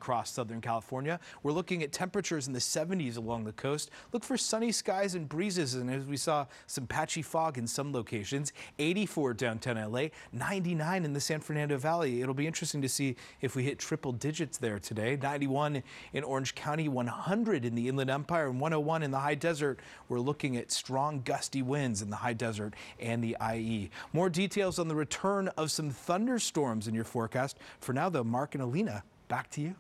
across Southern California. We're looking at temperatures in the 70s along the coast. Look for sunny skies and breezes, and as we saw, some patchy fog in some locations. 84 downtown LA, 99 in the San Fernando Valley. It'll be interesting to see if we hit triple digits there today. 91 in Orange County, 100 in the Inland Empire, and 101 in the High Desert. We're looking at strong gusty winds in the High Desert and the IE. More details on the return of some thunderstorms in your forecast. For now, though, Mark and Alina, back to you.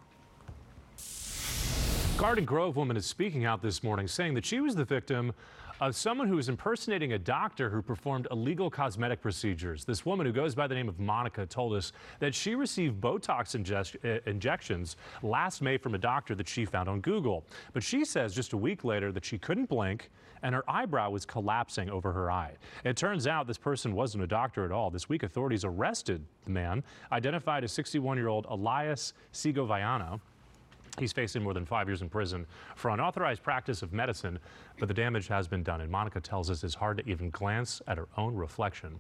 Garden Grove woman is speaking out this morning, saying that she was the victim of someone who was impersonating a doctor who performed illegal cosmetic procedures. This woman, who goes by the name of Monica, told us that she received Botox injections last May from a doctor that she found on Google. But she says just a week later that she couldn't blink and her eyebrow was collapsing over her eye. It turns out this person wasn't a doctor at all. This week, authorities arrested the man, identified as 61-year-old Elias Segoviano. He's facing more than 5 years in prison for unauthorized practice of medicine, but the damage has been done. And Monica tells us it's hard to even glance at her own reflection.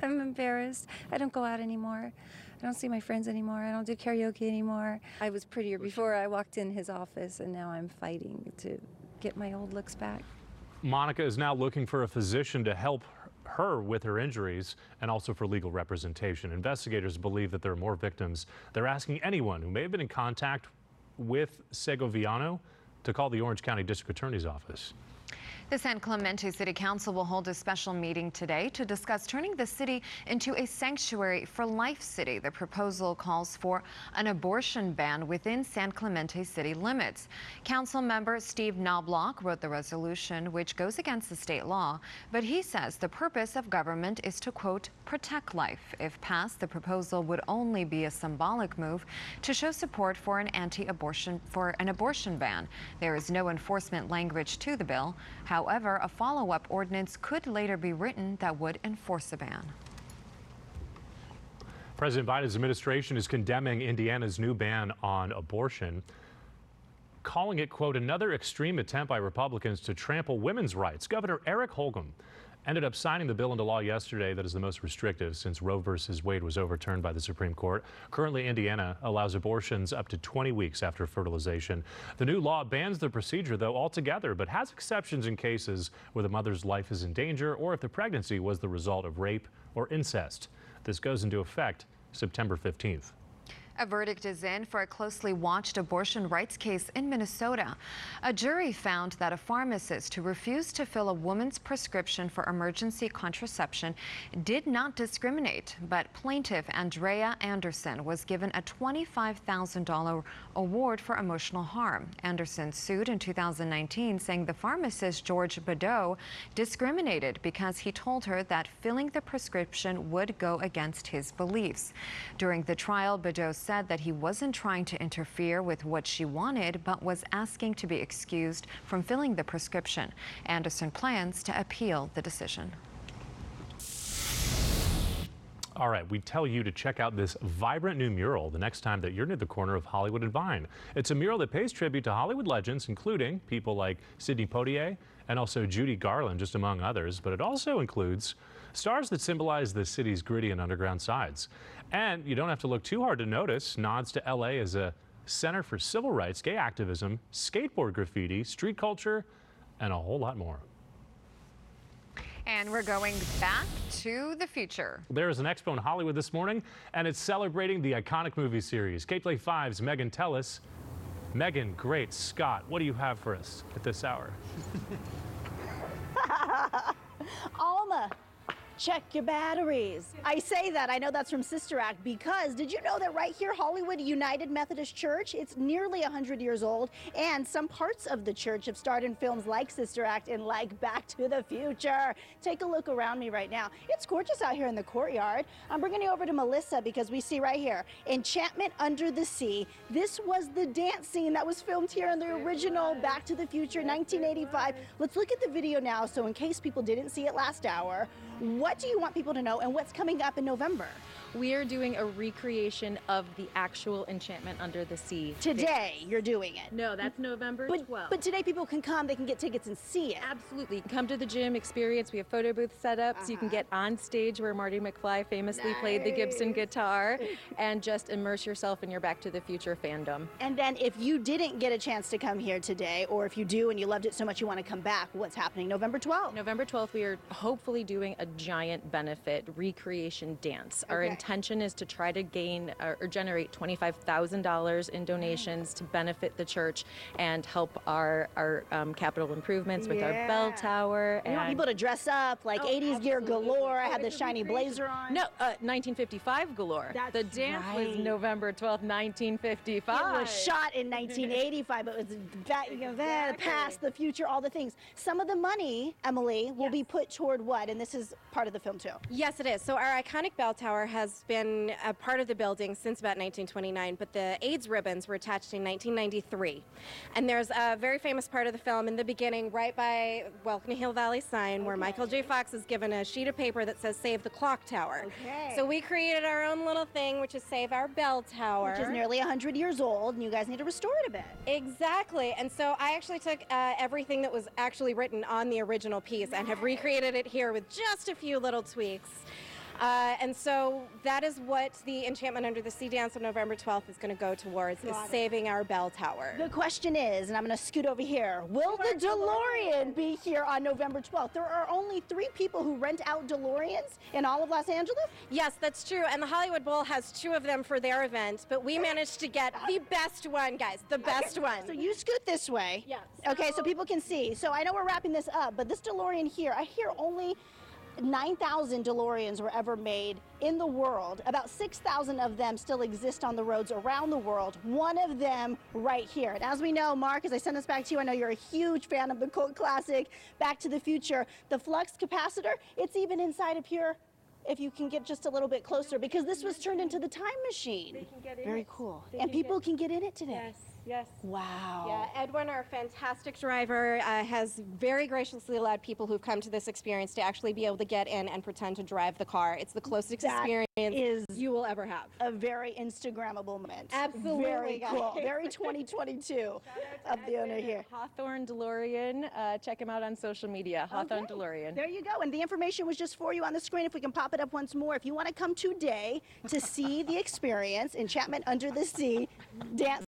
I'm embarrassed. I don't go out anymore. I don't see my friends anymore. I don't do karaoke anymore. I was prettier before I walked in his office, and now I'm fighting to get my old looks back. Monica is now looking for a physician to help her with her injuries and also for legal representation. Investigators believe that there are more victims. They're asking anyone who may have been in contact with Segoviano to call the Orange County District Attorney's Office. The San Clemente City Council will hold a special meeting today to discuss turning the city into a sanctuary for life city. The proposal calls for an abortion ban within San Clemente city limits. Council member Steve Knobloch wrote the resolution, which goes against the state law, but he says the purpose of government is to, quote, protect life. If passed, the proposal would only be a symbolic move to show support for an abortion ban. There is no enforcement language to the bill. However, a follow-up ordinance could later be written that would enforce a ban. President Biden's administration is condemning Indiana's new ban on abortion, calling it, quote, another extreme attempt by Republicans to trample women's rights. Governor Eric Holcomb ended up signing the bill into law yesterday that is the most restrictive since Roe versus Wade was overturned by the Supreme Court. Currently, Indiana allows abortions up to 20 weeks after fertilization. The new law bans the procedure, though, altogether, but has exceptions in cases where the mother's life is in danger or if the pregnancy was the result of rape or incest. This goes into effect September 15th. A verdict is in for a closely watched abortion rights case in Minnesota. A jury found that a pharmacist who refused to fill a woman's prescription for emergency contraception did not discriminate, but plaintiff Andrea Anderson was given a $25,000 award for emotional harm. Anderson sued in 2019, saying the pharmacist George Badeau discriminated because he told her that filling the prescription would go against his beliefs. During the trial, Badeau said that he wasn't trying to interfere with what she wanted, but was asking to be excused from filling the prescription. Anderson plans to appeal the decision. All right, we tell you to check out this vibrant new mural the next time that you're near the corner of Hollywood and Vine. It's a mural that pays tribute to Hollywood legends, including people like Sidney Poitier and also Judy Garland, just among others, but it also includes stars that symbolize the city's gritty and underground sides. And you don't have to look too hard to notice nods to LA as a center for civil rights, gay activism, skateboard graffiti, street culture, and a whole lot more. And we're going back to the future. There is an expo in Hollywood this morning, and it's celebrating the iconic movie series. Ktla Dt.'s Megan Tellis. Megan, great Scott, what do you have for us at this hour? Alma, check your batteries. I say that, I know that's from Sister Act, because did you know that right here, Hollywood United Methodist Church, it's nearly 100 years old, and some parts of the church have starred in films like Sister Act and like Back to the Future. Take a look around me right now. It's gorgeous out here in the courtyard. I'm bringing you over to Melissa because we see right here, Enchantment Under the Sea. This was the dance scene that was filmed here in the original Back to the Future 1985. Let's look at the video now, so in case people didn't see it last hour, what do you want people to know and what's coming up in November? We are doing a recreation of the actual Enchantment Under the Sea. Today, you're doing it. No, that's November 12th. But today people can come, they can get tickets and see it. Absolutely. Come to the gym, experience. We have photo booth set up so you can get on stage where Marty McFly famously played the Gibson guitar and just immerse yourself in your Back to the Future fandom. And then if you didn't get a chance to come here today, or if you do and you loved it so much you want to come back, what's happening November 12th? November 12th, we are hopefully doing a giant benefit recreation dance. Our intention is to try to gain or generate $25,000 in donations to benefit the church and help our capital improvements with our bell tower. You want people to dress up like 80s gear galore. I had the shiny blazer on. No, 1955 galore. The dance was November 12th, 1955. It was shot in 1985, but it was back, the past, the future, all the things. Some of the money, Emily, will be put toward what? And this is part of the film too. Yes, it is. So our iconic bell tower has been a part of the building since about 1929, but the AIDS ribbons were attached in 1993. And there's a very famous part of the film in the beginning, right by Welcome to Hill Valley sign, where Michael J. Fox is given a sheet of paper that says Save the Clock Tower. So we created our own little thing, which is Save Our Bell Tower. Which is nearly 100 years old, and you guys need to restore it a bit. Exactly. And so I actually took everything that was actually written on the original piece and have recreated it here with just a few little tweaks. And so that is what the Enchantment Under the Sea dance on November 12th is going to go towards, is saving our bell tower. The question is, and I'm going to scoot over here, will the DeLorean be here on November 12th? There are only 3 people who rent out DeLoreans in all of Los Angeles? Yes, that's true. And the Hollywood Bowl has 2 of them for their event, but we managed to get the best one, guys, the best one. So you scoot this way. Yes. Okay, so people can see. So I know we're wrapping this up, but this DeLorean here, I hear only 9,000 DeLoreans were ever made in the world. About 6,000 of them still exist on the roads around the world. One of them right here. And as we know, Mark, as I send this back to you, I know you're a huge fan of the cult classic Back to the Future. The flux capacitor, it's even inside of here if you can get just a little bit closer, because this was turned into the time machine. They can get in Very it. cool. They And can people can get in it today. Yes, yes. Wow. Yeah, Edwin, our fantastic driver, has very graciously allowed people who've come to this experience to actually be able to get in and pretend to drive the car. It's the closest experience you will ever have. A very Instagrammable moment. Absolutely, Very guys. cool. Very 2022 of the owner here. Hawthorne DeLorean. Check him out on social media. Hawthorne DeLorean. There you go. And the information was just for you on the screen. If we can pop it up once more. If you want to come today to see the experience, Enchantment Under the Sea dance